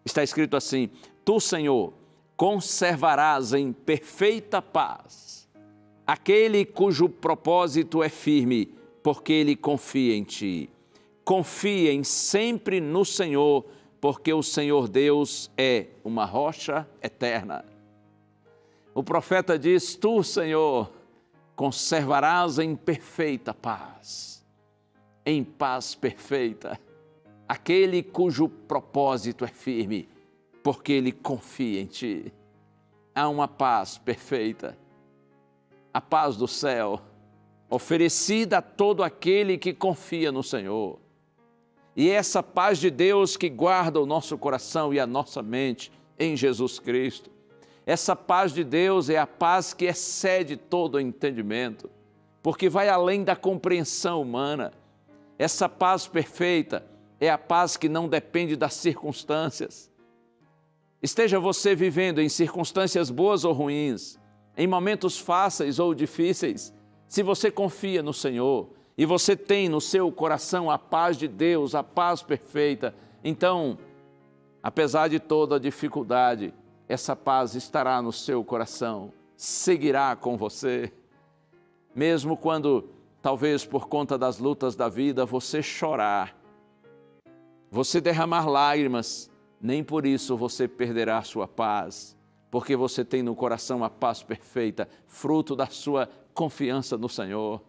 H: Está escrito assim, Tu, Senhor, conservarás em perfeita paz aquele cujo propósito é firme, porque ele confia em Ti. Confiem sempre no Senhor, porque o Senhor Deus é uma rocha eterna. O profeta diz, Tu, Senhor, conservarás em perfeita paz, em paz perfeita, aquele cujo propósito é firme, porque ele confia em Ti. Há uma paz perfeita, a paz do céu, oferecida a todo aquele que confia no Senhor. E essa paz de Deus que guarda o nosso coração e a nossa mente em Jesus Cristo. Essa paz de Deus é a paz que excede todo o entendimento, porque vai além da compreensão humana. Essa paz perfeita é a paz que não depende das circunstâncias. Esteja você vivendo em circunstâncias boas ou ruins, em momentos fáceis ou difíceis, se você confia no Senhor, e você tem no seu coração a paz de Deus, a paz perfeita, então, apesar de toda a dificuldade, essa paz estará no seu coração, seguirá com você. Mesmo quando, talvez por conta das lutas da vida, você chorar, você derramar lágrimas, nem por isso você perderá a sua paz, porque você tem no coração a paz perfeita, fruto da sua confiança no Senhor.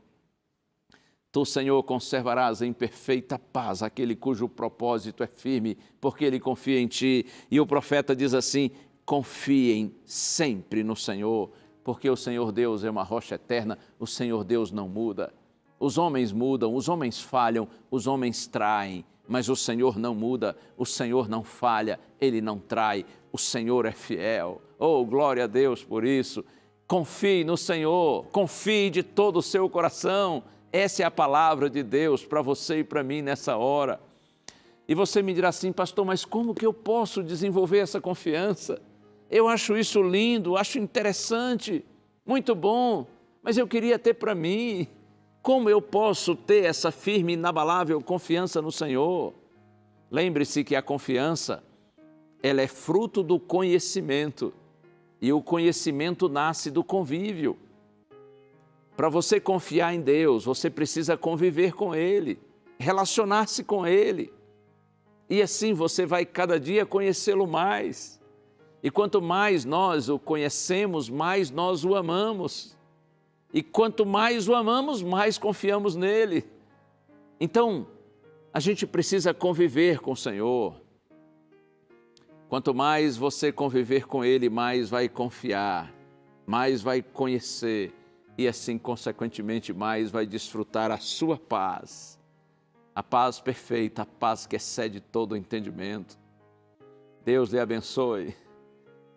H: Tu, Senhor, conservarás em perfeita paz aquele cujo propósito é firme, porque ele confia em Ti. E o profeta diz assim, confiem sempre no Senhor, porque o Senhor Deus é uma rocha eterna, o Senhor Deus não muda. Os homens mudam, os homens falham, os homens traem, mas o Senhor não muda, o Senhor não falha, Ele não trai, o Senhor é fiel. Oh, glória a Deus por isso. Confie no Senhor, confie de todo o seu coração. Essa é a palavra de Deus para você e para mim nessa hora. E você me dirá assim, pastor, mas como que eu posso desenvolver essa confiança? Eu acho isso lindo, acho interessante, muito bom, mas eu queria ter para mim. Como eu posso ter essa firme e inabalável confiança no Senhor? Lembre-se que a confiança, ela é fruto do conhecimento, e o conhecimento nasce do convívio. Para você confiar em Deus, você precisa conviver com Ele, relacionar-se com Ele. E assim você vai cada dia conhecê-lo mais. E quanto mais nós o conhecemos, mais nós o amamos. E quanto mais o amamos, mais confiamos nele. Então, a gente precisa conviver com o Senhor. Quanto mais você conviver com Ele, mais vai confiar, mais vai conhecer e assim, consequentemente, mais vai desfrutar a sua paz. A paz perfeita, a paz que excede todo o entendimento. Deus lhe abençoe.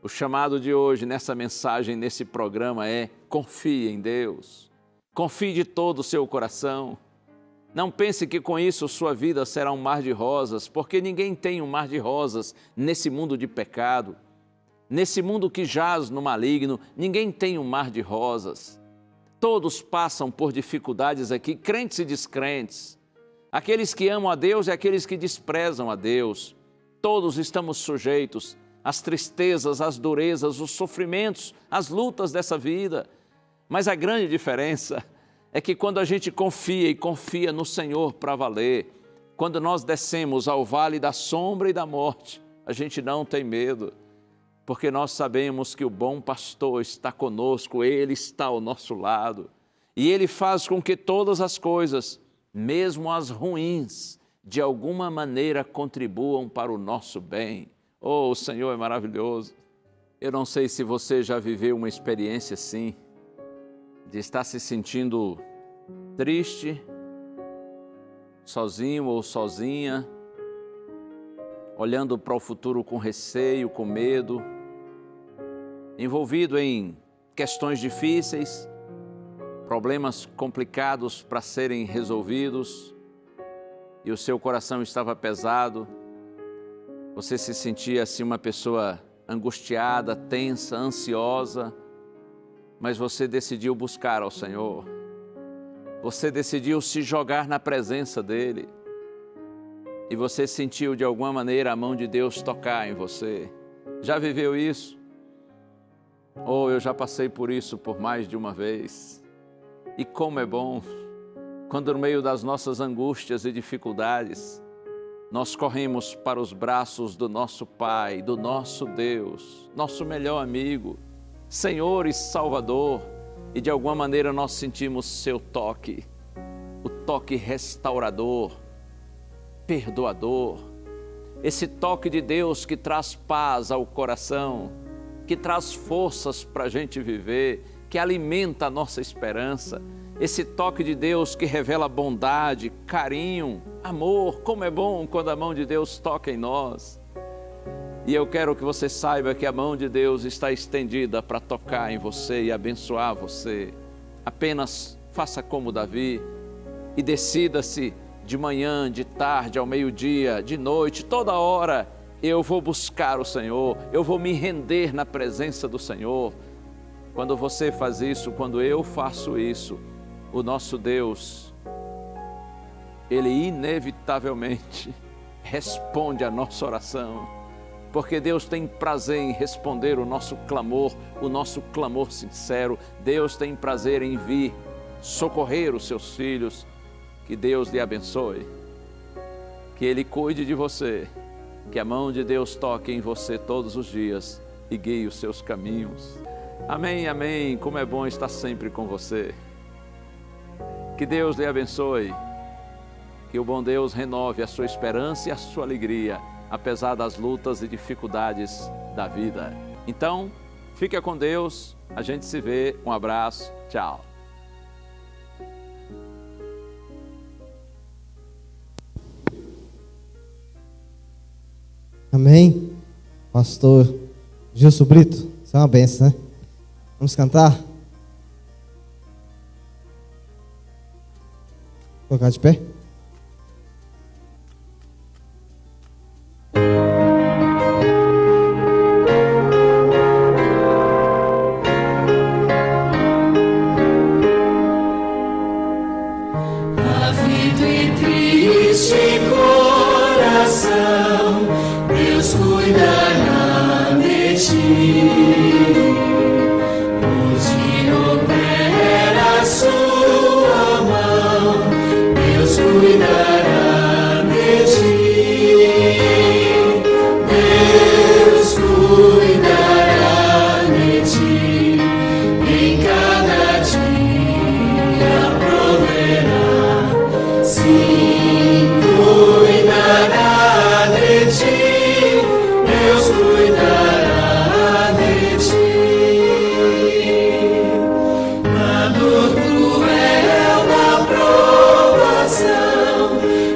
H: O chamado de hoje, nessa mensagem, nesse programa é: confie em Deus, confie de todo o seu coração. Não pense que com isso sua vida será um mar de rosas, porque ninguém tem um mar de rosas nesse mundo de pecado. Nesse mundo que jaz no maligno, ninguém tem um mar de rosas. Todos passam por dificuldades aqui, crentes e descrentes. Aqueles que amam a Deus e aqueles que desprezam a Deus. Todos estamos sujeitos às tristezas, às durezas, os sofrimentos, as lutas dessa vida. Mas a grande diferença é que quando a gente confia e confia no Senhor para valer, quando nós descemos ao vale da sombra e da morte, a gente não tem medo, porque nós sabemos que o bom pastor está conosco, Ele está ao nosso lado, e Ele faz com que todas as coisas, mesmo as ruins, de alguma maneira contribuam para o nosso bem. Oh, o Senhor é maravilhoso. Eu não sei se você já viveu uma experiência assim, de estar se sentindo triste, sozinho ou sozinha, olhando para o futuro com receio, com medo, envolvido em questões difíceis, problemas complicados para serem resolvidos, e o seu coração estava pesado, você se sentia assim uma pessoa angustiada, tensa, ansiosa, mas você decidiu buscar ao Senhor. Você decidiu se jogar na presença dEle. E você sentiu de alguma maneira a mão de Deus tocar em você. Já viveu isso? Oh, eu já passei por isso por mais de uma vez. E como é bom quando no meio das nossas angústias e dificuldades, nós corremos para os braços do nosso Pai, do nosso Deus, nosso melhor amigo, Senhor e Salvador, e de alguma maneira nós sentimos seu toque, o toque restaurador, perdoador, esse toque de Deus que traz paz ao coração, que traz forças para a gente viver, que alimenta a nossa esperança, esse toque de Deus que revela bondade, carinho, amor. Como é bom quando a mão de Deus toca em nós. E eu quero que você saiba que a mão de Deus está estendida para tocar em você e abençoar você. Apenas faça como Davi e decida-se de manhã, de tarde, ao meio-dia, de noite, toda hora. Eu vou buscar o Senhor, eu vou me render na presença do Senhor. Quando você faz isso, quando eu faço isso, o nosso Deus, Ele inevitavelmente responde a nossa oração, porque Deus tem prazer em responder o nosso clamor sincero. Deus tem prazer em vir socorrer os seus filhos. Que Deus lhe abençoe, que Ele cuide de você, que a mão de Deus toque em você todos os dias e guie os seus caminhos. Amém, amém. Como é bom estar sempre com você. Que Deus lhe abençoe, que o bom Deus renove a sua esperança e a sua alegria, apesar das lutas e dificuldades da vida. Então, fique Fica com Deus, a gente se vê, um abraço, tchau.
A: Amém. Pastor Gilson Brito, isso é uma benção, né? Vamos cantar? Colocar de pé.
B: Aflito e triste coração, Deus cuidará de ti. Hoje opera a sua mão, Deus cuidará de ti. Deus cuidará de ti. Em cada dia proverá. Sim, cuidará de ti. Deus cuidará de ti. Na dor cruel da provação,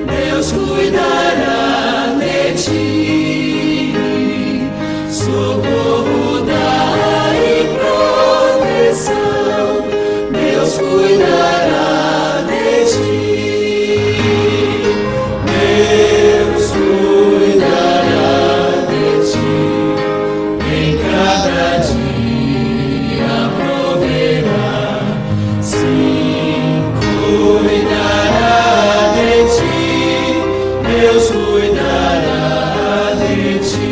B: Deus cuidará de ti. Socorro dá e proteção, Deus cuidará de ti. Deus cuidará de ti. Em cada dia proverá. Sim, cuidará de ti. Deus cuidará de ti.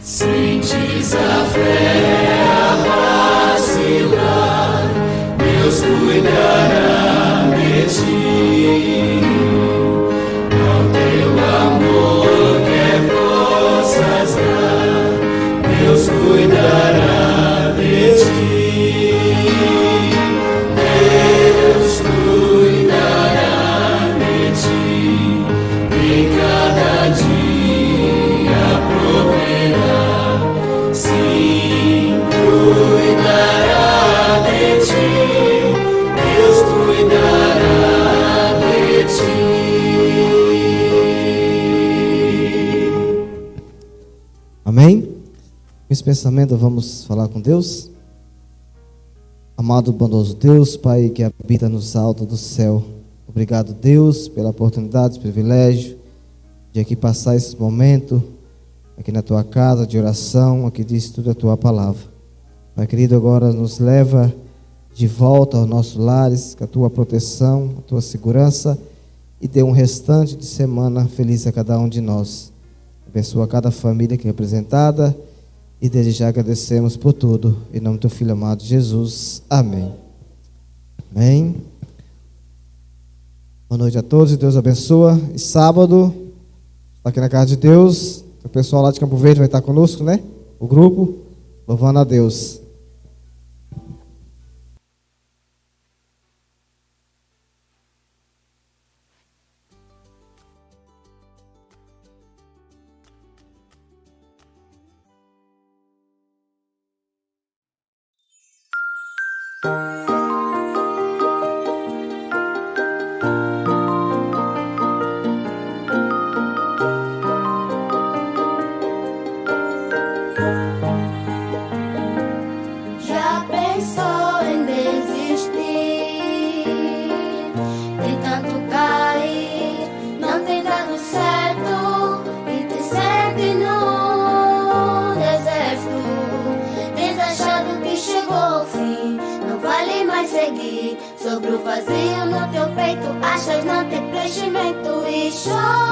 B: Sentes a fé a vacilar, Deus cuidará de ti. Ao teu amor quer forças dar, Deus cuidará de ti. Deus cuidará de ti. Em cada dia proverá. Sim, cuidará de ti. Deus cuidará de ti.
A: Amém? Com esse pensamento vamos falar com Deus. Amado bondoso Deus, Pai que habita nos altos do céu, obrigado Deus pela oportunidade, esse privilégio de aqui passar esse momento aqui na tua casa de oração, aqui de estudo a tua palavra. Pai querido, agora nos leva de volta aos nossos lares, com a tua proteção, a tua segurança, e dê um restante de semana feliz a cada um de nós. Abençoa cada família aqui representada, e desde já agradecemos por tudo. Em nome do teu Filho amado Jesus. Amém. Amém. Boa noite a todos e Deus abençoa. E sábado, está aqui na casa de Deus. O pessoal lá de Campo Verde vai estar conosco, né? O grupo, louvando a Deus.
B: Já pensou em desistir? De tanto cair, não tem dado certo e te sente no deserto. Tens achado que chegou ao fim, não vale mais seguir. Sobre o vazio no teu peito, achas não ter preenchimento e chora.